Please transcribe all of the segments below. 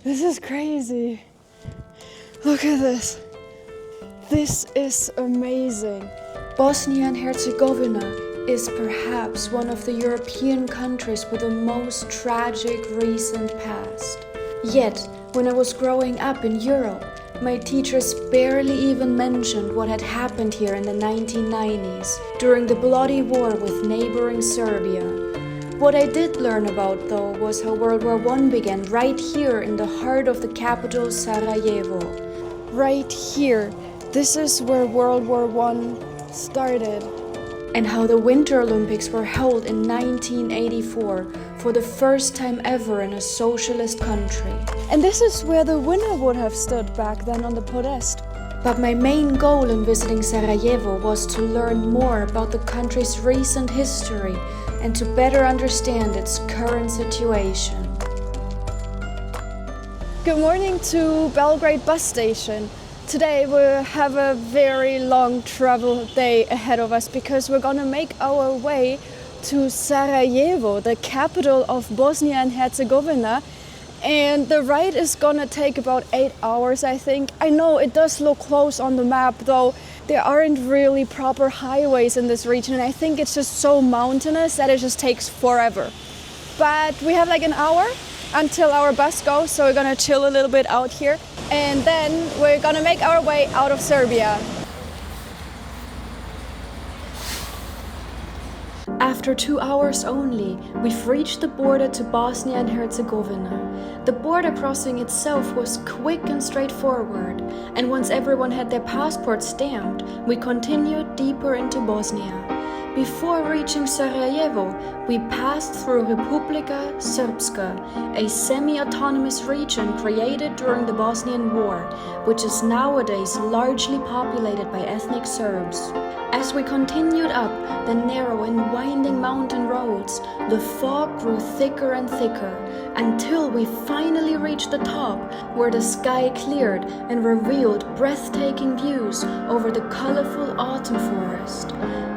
This is crazy. Look at this. This is amazing. Bosnia and Herzegovina is perhaps one of the European countries with the most tragic recent past. Yet, when I was growing up in Europe, my teachers barely even mentioned what had happened here in the 1990s during the bloody war with neighboring Serbia. What I did learn about, though, was how World War I began right here in the heart of the capital, Sarajevo. Right here, this is where World War I started. And how the Winter Olympics were held in 1984 for the first time ever in a socialist country. And this is where the winner would have stood back then on the podest. But my main goal in visiting Sarajevo was to learn more about the country's recent history and to better understand its current situation. Good morning to Belgrade bus station. Today we have a very long travel day ahead of us because we're gonna make our way to Sarajevo, the capital of Bosnia and Herzegovina. And the ride is gonna take about 8 hours, I think. I know it does look close on the map, though there aren't really proper highways in this region. And I think it's just so mountainous that it just takes forever. But we have like an hour until our bus goes, so we're gonna chill a little bit out here. And then we're gonna make our way out of Serbia. After 2 hours only, we've reached the border to Bosnia and Herzegovina. The border crossing itself was quick and straightforward, and once everyone had their passport stamped, we continued deeper into Bosnia. Before reaching Sarajevo, we passed through Republika Srpska, a semi-autonomous region created during the Bosnian War, which is nowadays largely populated by ethnic Serbs. As we continued up the narrow and winding mountain roads, the fog grew thicker and thicker, until we finally reached the top, where the sky cleared and revealed breathtaking views over the colorful autumn forest.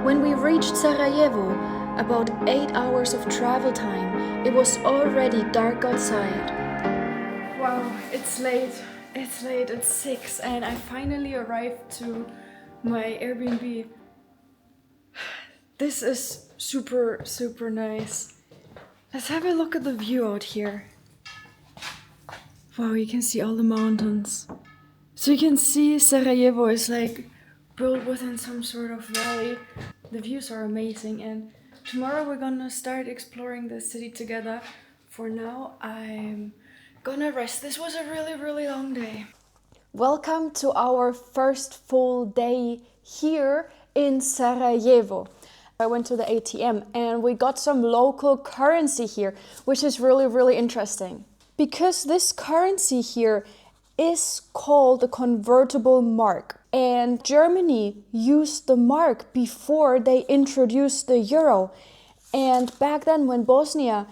When we reached Sarajevo, about 8 hours of travel time, it was already dark outside. Wow, it's late. It's 6 and I finally arrived to my Airbnb. This is super nice. Let's have a look at the view out here. Wow, you can see all the mountains. So you can see Sarajevo is like built within some sort of valley. The views are amazing, and tomorrow we're gonna start exploring the city together. For now, I'm gonna rest. This was a really long day. Welcome to our first full day here in Sarajevo. I went to the ATM and we got some local currency here, which is really interesting. Because this currency here is called the convertible mark. And Germany used the mark before they introduced the euro. And back then when Bosnia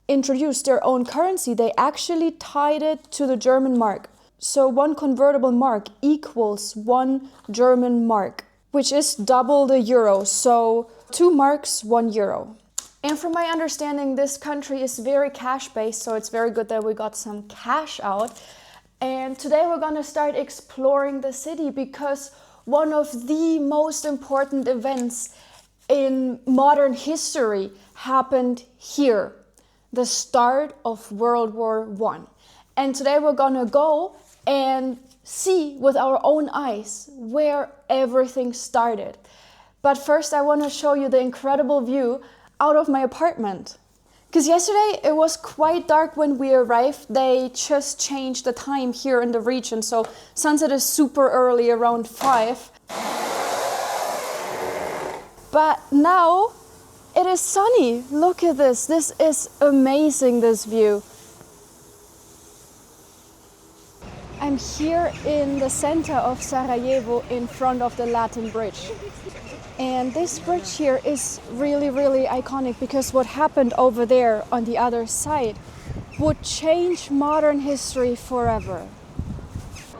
introduced their own currency, they actually tied it to the German mark. So one convertible mark equals 1 German mark, which is double the euro. So 2 marks, 1 euro. And from my understanding, this country is very cash-based, so it's very good that we got some cash out. And today we're gonna start exploring the city because one of the most important events in modern history happened here, the start of World War I. And today we're gonna go and see with our own eyes where everything started. But first I wanna show you the incredible view out of my apartment. Because yesterday it was quite dark when we arrived. They just changed the time here in the region, so sunset is super early, around 5. But now it is sunny. Look at this. This is amazing, this view. I'm here in the center of Sarajevo in front of the Latin Bridge. And this bridge here is really iconic because what happened over there on the other side would change modern history forever.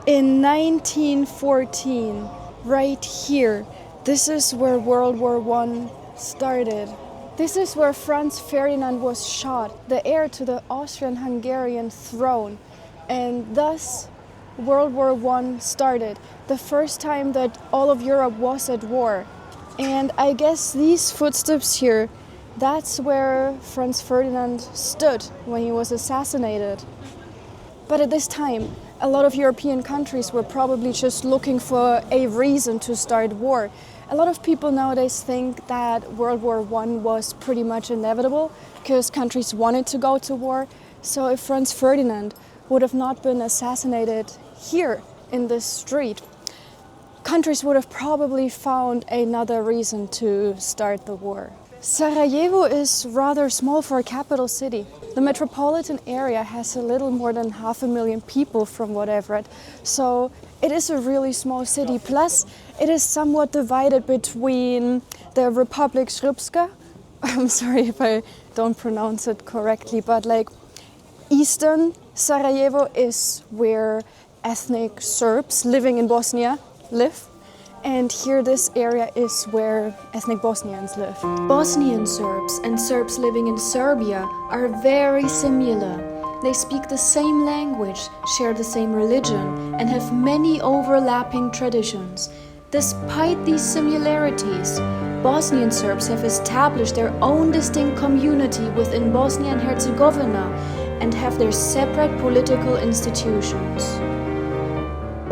In 1914, right here, this is where World War I started. This is where Franz Ferdinand was shot, the heir to the Austrian-Hungarian throne. And thus, World War I started, the first time that all of Europe was at war. And I guess these footsteps here, that's where Franz Ferdinand stood when he was assassinated. But at this time, a lot of European countries were probably just looking for a reason to start war. A lot of people nowadays think that World War I was pretty much inevitable because countries wanted to go to war. So if Franz Ferdinand would have not been assassinated here in this street, countries would have probably found another reason to start the war. Sarajevo is rather small for a capital city. The metropolitan area has a little more than 500,000 people from what I've read. So it is a really small city. Plus, it is somewhat divided between the Republic Srpska. I'm sorry if I don't pronounce it correctly, but like Eastern Sarajevo is where ethnic Serbs living in Bosnia live. And here this area is where ethnic Bosnians live. Bosnian Serbs and Serbs living in Serbia are very similar. They speak the same language, share the same religion, and have many overlapping traditions. Despite these similarities, Bosnian Serbs have established their own distinct community within Bosnia and Herzegovina and have their separate political institutions.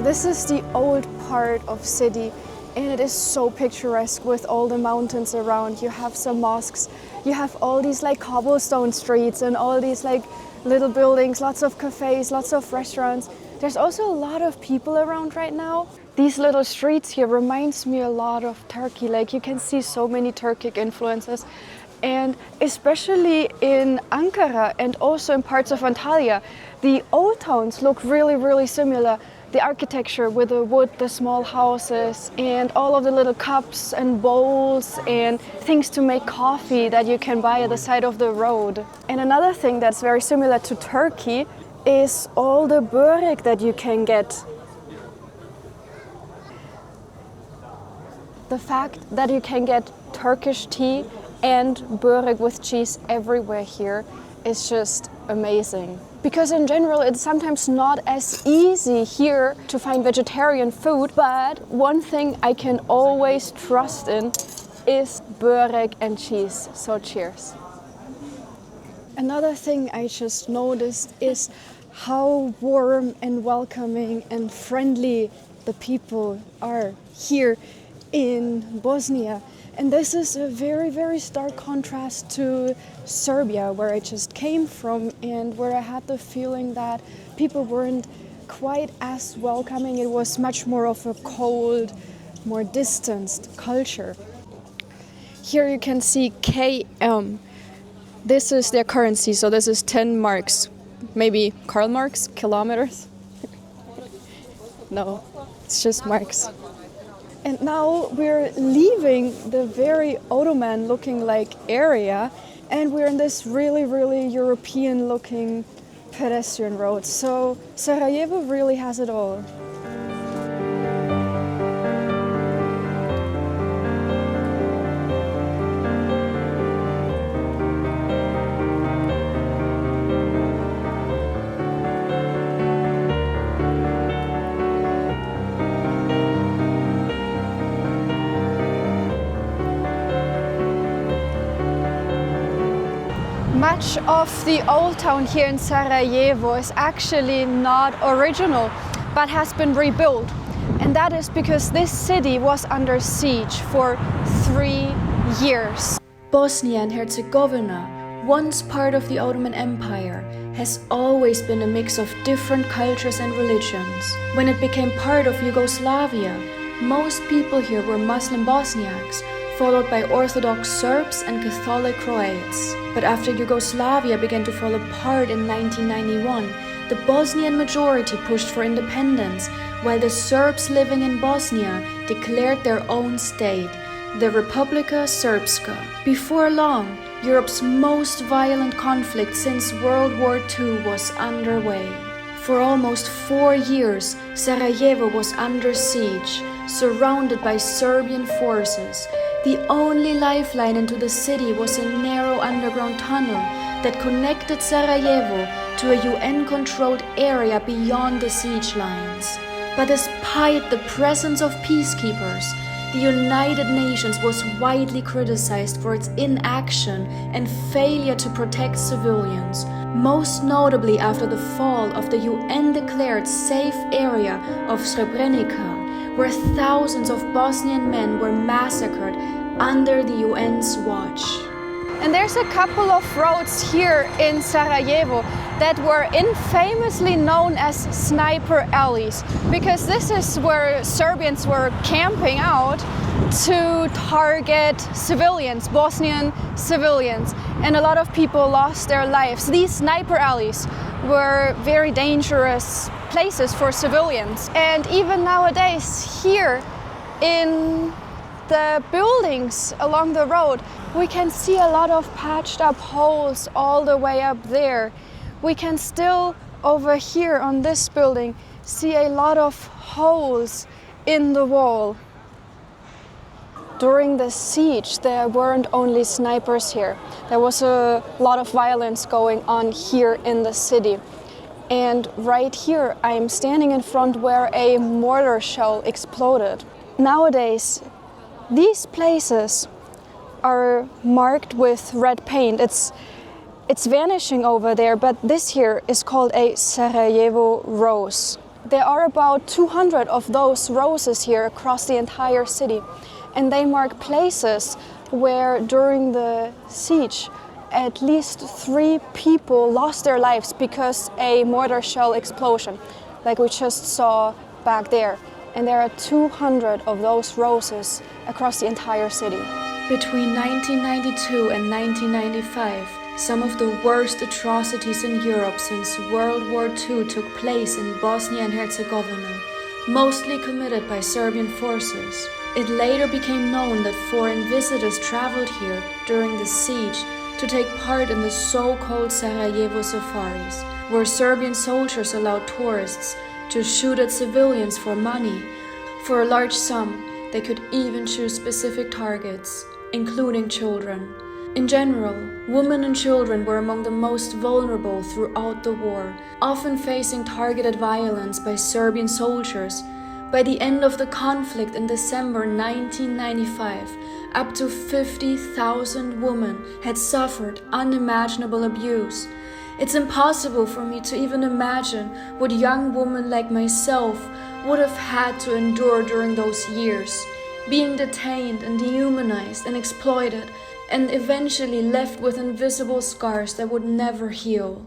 This is the old part of city, and it is so picturesque with all the mountains around. You have some mosques, you have all these like cobblestone streets and all these like little buildings, lots of cafes, lots of restaurants. There's also a lot of people around right now. These little streets here reminds me a lot of Turkey. Like you can see so many Turkic influences. And especially in Ankara and also in parts of Antalya, the old towns look really, really similar. The architecture with the wood, the small houses, and all of the little cups and bowls and things to make coffee that you can buy at the side of the road. And another thing that's very similar to Turkey is all the Burek that you can get. The fact that you can get Turkish tea and Burek with cheese everywhere here is just amazing. Because in general, it's sometimes not as easy here to find vegetarian food, but one thing I can always trust in is Burek and cheese. So cheers. Another thing I just noticed is how warm and welcoming and friendly the people are here in Bosnia. And this is a very, very stark contrast to Serbia, where I just came from and where I had the feeling that people weren't quite as welcoming. It was much more of a cold, more distanced culture. Here you can see KM. This is their currency, so this is 10 marks. Maybe Karl Marx, kilometers? No, it's just marks. And now we're leaving the very Ottoman looking like area and we're in this really, really European looking pedestrian road. So Sarajevo really has it all. Much of the old town here in Sarajevo is actually not original, but has been rebuilt. And that is because this city was under siege for 3 years. Bosnia and Herzegovina, once part of the Ottoman Empire, has always been a mix of different cultures and religions. When it became part of Yugoslavia, most people here were Muslim Bosniaks, followed by Orthodox Serbs and Catholic Croats. But after Yugoslavia began to fall apart in 1991, the Bosnian majority pushed for independence, while the Serbs living in Bosnia declared their own state, the Republika Srpska. Before long, Europe's most violent conflict since World War II was underway. For almost 4 years, Sarajevo was under siege, surrounded by Serbian forces. The only lifeline into the city was a narrow underground tunnel that connected Sarajevo to a UN-controlled area beyond the siege lines. But despite the presence of peacekeepers, the United Nations was widely criticized for its inaction and failure to protect civilians, most notably after the fall of the UN-declared safe area of Srebrenica, where thousands of Bosnian men were massacred under the UN's watch. And there's a couple of roads here in Sarajevo that were infamously known as sniper alleys, because this is where Serbians were camping out to target civilians, Bosnian civilians, and a lot of people lost their lives. These sniper alleys were very dangerous places for civilians. And even nowadays, here in the buildings along the road, we can see a lot of patched up holes all the way up there. We can still, over here on this building, see a lot of holes in the wall. During the siege, there weren't only snipers here. There was a lot of violence going on here in the city. And right here, I'm standing in front where a mortar shell exploded. Nowadays, these places are marked with red paint. It's vanishing over there, but this here is called a Sarajevo Rose. There are about 200 of those roses here across the entire city, and they mark places where during the siege at least 3 people lost their lives because a mortar shell explosion, like we just saw back there. And there are 200 of those roses across the entire city. Between 1992 and 1995, some of the worst atrocities in Europe since World War II took place in Bosnia and Herzegovina, mostly committed by Serbian forces. It later became known that foreign visitors traveled here during the siege to take part in the so-called Sarajevo safaris, where Serbian soldiers allowed tourists to shoot at civilians for money. For a large sum, they could even choose specific targets, including children. In general, women and children were among the most vulnerable throughout the war, often facing targeted violence by Serbian soldiers. By the end of the conflict in December 1995, up to 50,000 women had suffered unimaginable abuse. It's impossible for me to even imagine what young women like myself would have had to endure during those years, being detained and dehumanized and exploited, and eventually left with invisible scars that would never heal.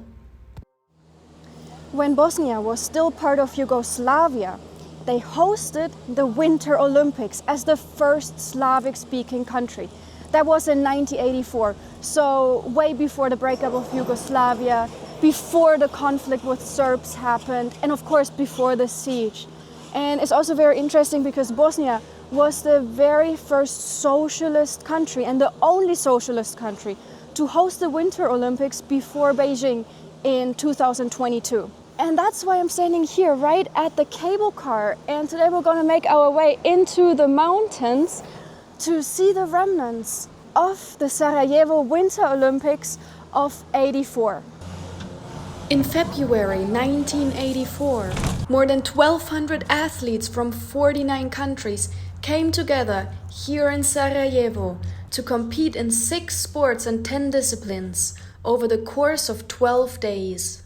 When Bosnia was still part of Yugoslavia, they hosted the Winter Olympics as the first Slavic-speaking country. That was in 1984, so way before the breakup of Yugoslavia, before the conflict with Serbs happened, and of course before the siege. And it's also very interesting because Bosnia was the very first socialist country and the only socialist country to host the Winter Olympics before Beijing in 2022. And that's why I'm standing here right at the cable car. And today we're going to make our way into the mountains to see the remnants of the Sarajevo Winter Olympics of '84. In February 1984, more than 1,200 athletes from 49 countries came together here in Sarajevo to compete in 6 sports and 10 disciplines over the course of 12 days.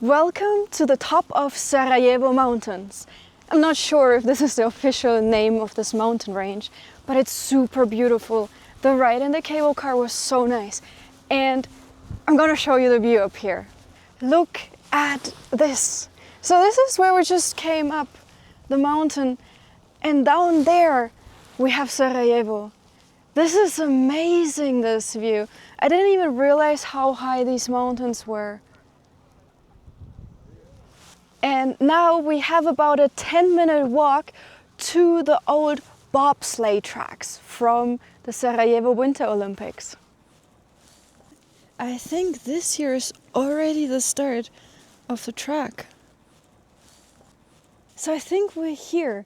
Welcome to the top of Sarajevo Mountains. I'm not sure if this is the official name of this mountain range, but it's super beautiful. The ride in the cable car was so nice. And I'm gonna show you the view up here. Look at this. So this is where we just came up the mountain, and down there we have Sarajevo. This is amazing, this view. I didn't even realize how high these mountains were. And now we have about a 10-minute walk to the old bobsleigh tracks from the Sarajevo Winter Olympics. I think this here is already the start of the track. So I think we're here.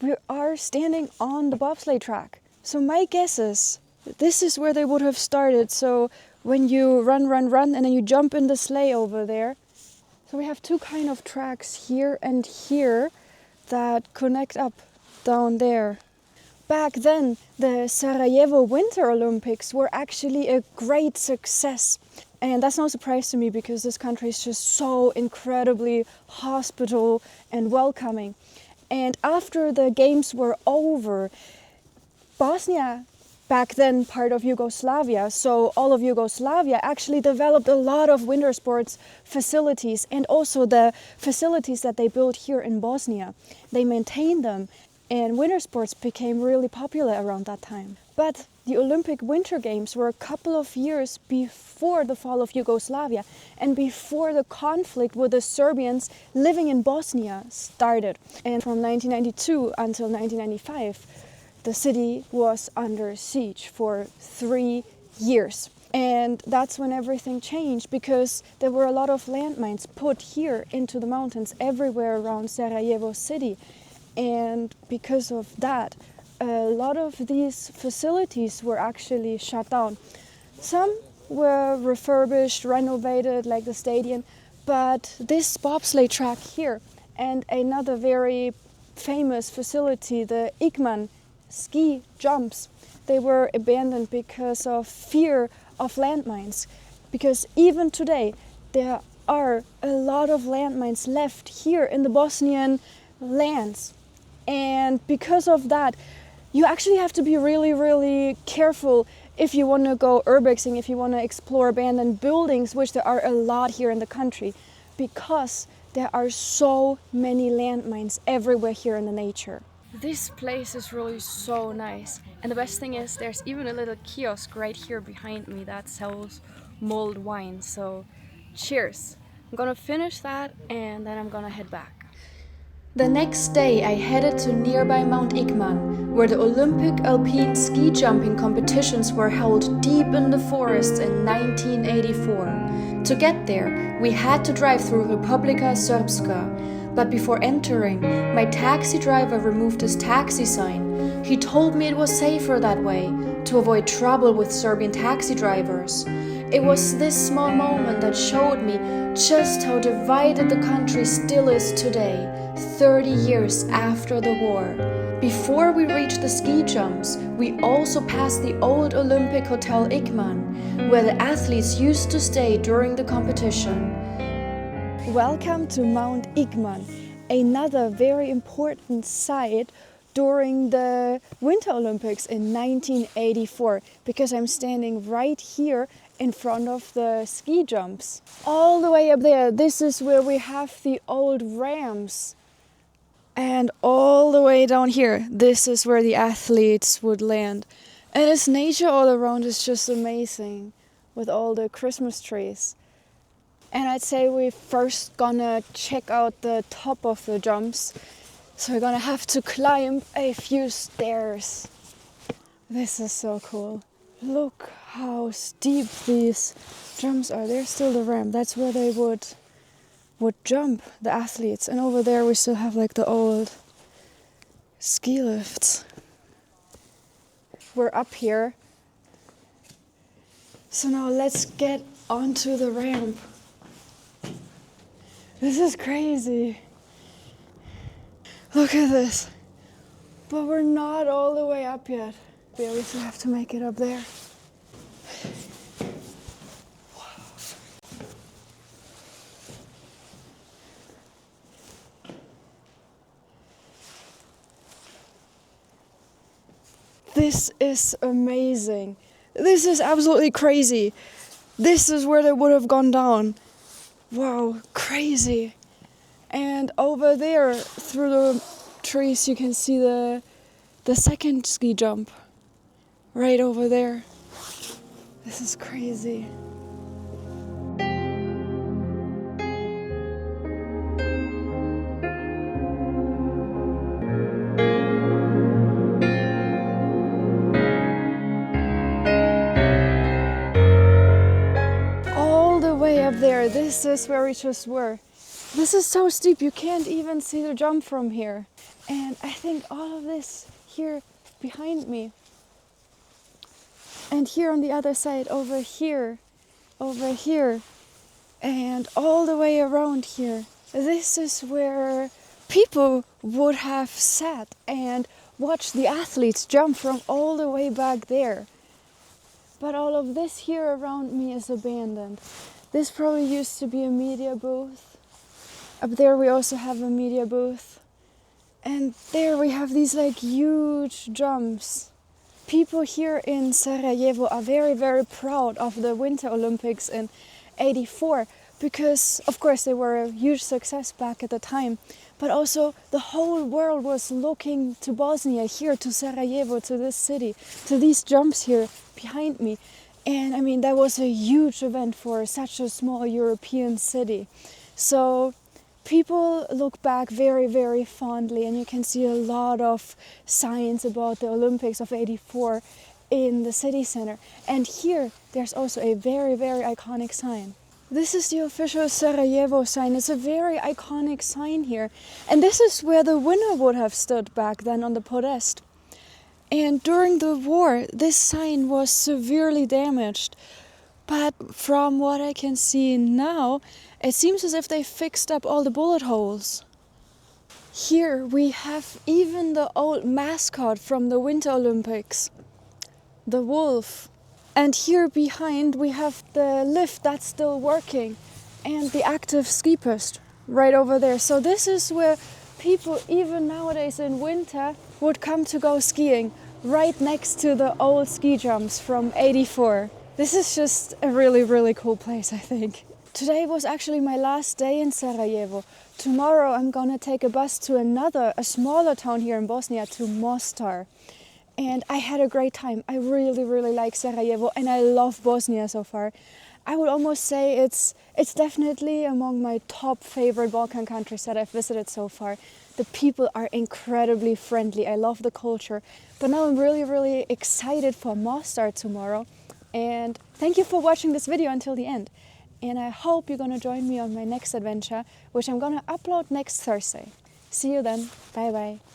We are standing on the bobsleigh track. So my guess is this is where they would have started. So when you run, and then you jump in the sleigh over there. So we have two kind of tracks here and here that connect up down there. Back then, the Sarajevo Winter Olympics were actually a great success. And that's no surprise to me because this country is just so incredibly hospitable and welcoming. And after the games were over, Bosnia, back then part of Yugoslavia, so all of Yugoslavia actually developed a lot of winter sports facilities, and also the facilities that they built here in Bosnia. They maintained them, and winter sports became really popular around that time. But the Olympic Winter Games were a couple of years before the fall of Yugoslavia and before the conflict with the Serbians living in Bosnia started. And from 1992 until 1995, the city was under siege for 3 years. And that's when everything changed, because there were a lot of landmines put here into the mountains everywhere around Sarajevo city. And because of that, a lot of these facilities were actually shut down. Some were refurbished, renovated, like the stadium, but this bobsleigh track here and another very famous facility, the Igman ski jumps, they were abandoned because of fear of landmines. Because even today there are a lot of landmines left here in the Bosnian lands. And because of that, you actually have to be really, really careful if you want to go urbexing, if you want to explore abandoned buildings, which there are a lot here in the country, because there are so many landmines everywhere here in the nature. This place is really so nice, and the best thing is there's even a little kiosk right here behind me that sells mulled wine. So cheers. I'm gonna finish that and then I'm gonna head back. The next day I headed to nearby Mount Igman, where the Olympic Alpine ski jumping competitions were held deep in the forest in 1984. To get there, we had to drive through Republika Srpska, but before entering, my taxi driver removed his taxi sign. He told me it was safer that way, to avoid trouble with Serbian taxi drivers. It was this small moment that showed me just how divided the country still is today, 30 years after the war. Before we reached the ski jumps, we also passed the old Olympic Hotel Igman, where the athletes used to stay during the competition. Welcome to Mount Igman, another very important site during the Winter Olympics in 1984, because I'm standing right here in front of the ski jumps. All the way up there, this is where we have the old ramps. And all the way down here, this is where the athletes would land. And this nature all around is just amazing, with all the Christmas trees. And I'd say we're first gonna check out the top of the jumps. So we're gonna have to climb a few stairs. This is so cool. Look how steep these jumps are. There's still the ramp. That's where they would jump, the athletes. And over there we still have like the old ski lifts. We're up here. So now let's get onto the ramp. This is crazy. Look at this. But we're not all the way up yet. Yeah, we still have to make it up there. This is amazing. This is absolutely crazy. This is where they would have gone down. Wow, crazy. And over there, through the trees, you can see the second ski jump. Right over there. This is crazy. Up there, this is where we just were. This is so steep, you can't even see the jump from here. And I think all of this here behind me And here on the other side, over here, and all the way around here. This is where people would have sat and watched the athletes jump from all the way back there. But all of this here around me is abandoned. This probably used to be a media booth. Up there we also have a media booth. And there we have these like huge jumps. People here in Sarajevo are very, very proud of the Winter Olympics in '84 because, of course, they were a huge success back at the time. But also the whole world was looking to Bosnia, here to Sarajevo, to this city, to these jumps here behind me. And I mean, that was a huge event for such a small European city. So people look back very, very fondly, and you can see a lot of signs about the Olympics of '84 in the city center. And here, there's also a very, very iconic sign. This is the official Sarajevo sign. It's a very iconic sign here. And this is where the winner would have stood back then on the podest. And during the war, this sign was severely damaged. But from what I can see now, it seems as if they fixed up all the bullet holes. Here we have even the old mascot from the Winter Olympics, the wolf. And here behind we have the lift that's still working and the active ski pist right over there. So this is where people, even nowadays in winter, would come to go skiing, right next to the old ski jumps from '84. This is just a really, really cool place, I think. Today was actually my last day in Sarajevo. Tomorrow I'm gonna take a bus to a smaller town here in Bosnia, to Mostar. And I had a great time. I really, really like Sarajevo, and I love Bosnia so far. I would almost say it's definitely among my top favorite Balkan countries that I've visited so far. The people are incredibly friendly. I love the culture. But now I'm really, really excited for Mostar tomorrow. And thank you for watching this video until the end. And I hope you're gonna join me on my next adventure, which I'm gonna upload next Thursday. See you then. Bye bye.